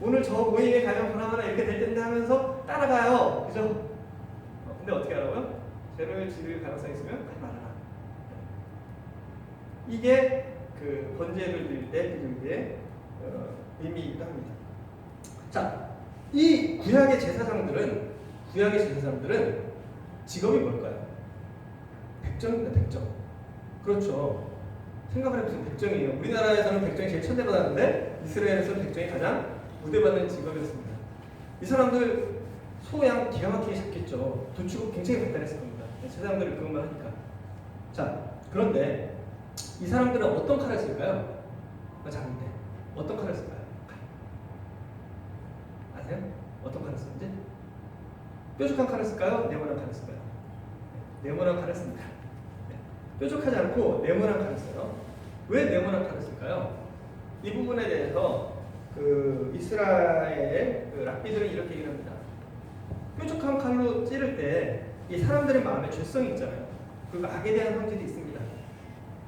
오늘 저 모임에 가면 그나마나 이렇게 될 텐데 하면서 따라가요. 그죠? 근데 어떻게 하라고요? 죄를 지을 가능성이 있으면 하지 말아라. 이게 그 번제를 드릴 때 비둘기의 의미이기도 합니다. 자, 이 구약의 제사장들은 직업이 뭘까요? 백정입니다, 백정. 그렇죠. 생각을 해보세요. 백정이에요. 우리나라에서는 백정이 제일 천대받았는데 이스라엘에서는 백정이 가장 우대받는 직업이었습니다. 이 사람들 소양 기가 막히게 잡겠죠. 도축은 굉장히 발달했을 겁니다. 제사장들이 그것만 하니까. 자, 그런데 이 사람들은 어떤 칼을 쓸까요? 작은데 어떤 칼을 쓸까요? 아세요? 어떤 칼을 쓰는지? 뾰족한 칼을 쓸까요? 네모난 칼을 쓸까요? 네모난 칼을 씁니다. 뾰족하지 않고 네모난 칼을 써요. 왜 네모난 칼을 쓸까요? 이 부분에 대해서 그 이스라엘 그 랍비들은 이렇게 얘기를 합니다. 뾰족한 칼로 찌를 때 이 사람들의 마음에 죄성이 있잖아요. 그리고 악에 대한 성질이 있습니다.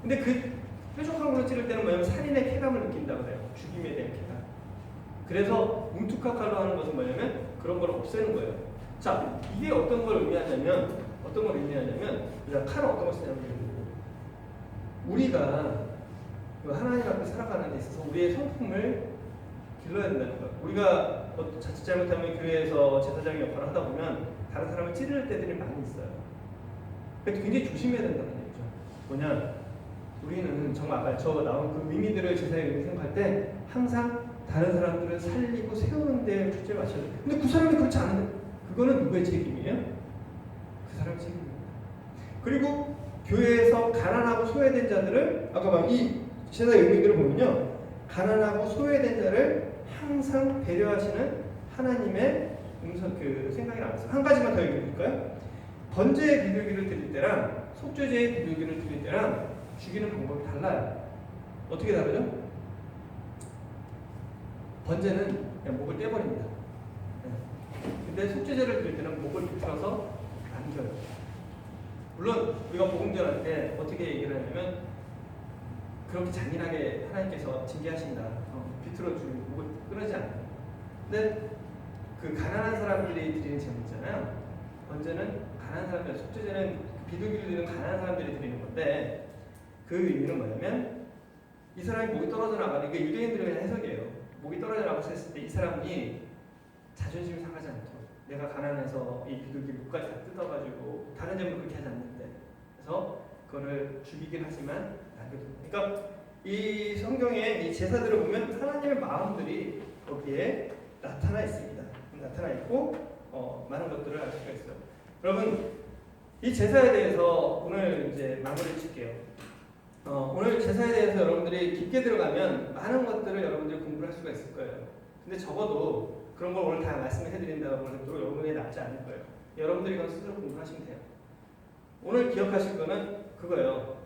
근데 그 뾰족한 걸로 찌를 때는 뭐냐면 살인의 쾌감을 느낀다고 해요. 죽임에 대한 쾌감. 그래서 뭉툭한 칼로 하는 것은 뭐냐면 그런 걸 없애는 거예요. 자, 이게 어떤 걸 의미하냐면 칼은 어떤 걸 쓰냐면 우리가 하나님 앞에 살아가는 데 있어서 우리의 성품을 길러야 된다는 거예요. 우리가 자칫 잘못하면 교회에서 제사장의 역할을 하다 보면 다른 사람을 찌르는 때들이 많이 있어요. 그래서 굉장히 조심해야 된다는 얘기죠. 뭐냐? 우리는 정말 아까 저 나온 그 의미들을 제사의 의미 생각할 때 항상 다른 사람들을 살리고 세우는 데 초점을 맞춰야 돼요. 근데 그 사람이 그렇지 않은데 그거는 누구의 책임이에요? 그 사람의 책임입니다. 그리고 교회에서 가난하고 소외된 자들을 아까 막 이 제사의 의미들을 보면요, 가난하고 소외된 자를 항상 배려하시는 하나님의 그 생각이 나왔어요. 한 가지만 더 얘기해 드릴까요? 번제의 비둘기를 드릴 때랑 속죄제의 비둘기를 드릴 때랑 죽이는 방법이 달라요. 어떻게 다르죠? 번제는 그냥 목을 떼버립니다. 근데 속죄제를 드릴 때는 목을 비틀어서 남겨요. 물론 우리가 복음 전할 때 어떻게 얘기를 하냐면 그렇게 잔인하게 하나님께서 징계하신다. 비틀어주고 목을 끊어지 않아요. 근데 그 가난한 사람들이 드리는 제물 있잖아요. 번제는 가난한 사람들, 속죄제는 비둘기를 드리는 가난한 사람들이 드리는 건데 그 의미는 뭐냐면 이 사람이 목이 떨어져 나가는 이게 유대인들의 그냥 해석이에요. 목이 떨어져 나가서 했을 때 이 사람이 자존심이 상하지 않도록 내가 가난해서 이 비둘기 목까지 다 뜯어가지고 다른 제물 그렇게 하지 않는데 그래서 그거를 죽이긴 하지만 남겨두고 그러니까 이 성경에 이 제사들을 보면 하나님의 마음들이 거기에 나타나 있습니다. 나타나 있고 많은 것들을 알 수가 있어요. 여러분 이 제사에 대해서 오늘 이제 마무리 칠게요. 오늘 제사에 대해서 여러분들이 깊게 들어가면 많은 것들을 여러분들이 공부를 할 수가 있을 거예요. 근데 적어도 그런 걸 오늘 다 말씀을 해드린다고 해도 여러분에게 낫지 않을 거예요. 여러분들이 그건 스스로 공부하시면 돼요. 오늘 기억하실 거는 그거예요.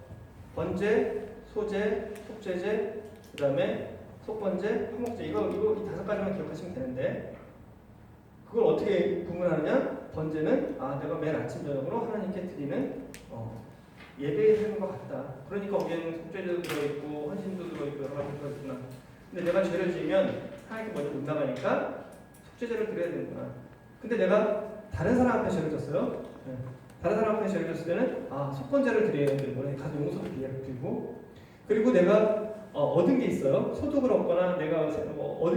번제, 소제, 속죄제, 그 다음에 속번제, 화목제 이거 이 5가지만 기억하시면 되는데 그걸 어떻게 구분하느냐? 번제는 내가 매일 아침 저녁으로 하나님께 드리는 예배에 하는 것 같다. 그러니까 거기에는 속죄제도 들어있고 헌신도 들어있고 여러 가지 들어있구나. 근데 내가 죄를 지으면 하나님께 먼저 못 나가니까 속죄제를 드려야 되는구나. 근데 내가 다른 사람 앞에 죄를 졌어요. 다른 사람 앞에 죄를 졌을 때는 속건제를 드려야 되는구나. 가서 용서도 드리고 그리고 내가 얻은 게 있어요. 소득을 얻거나 내가 얻은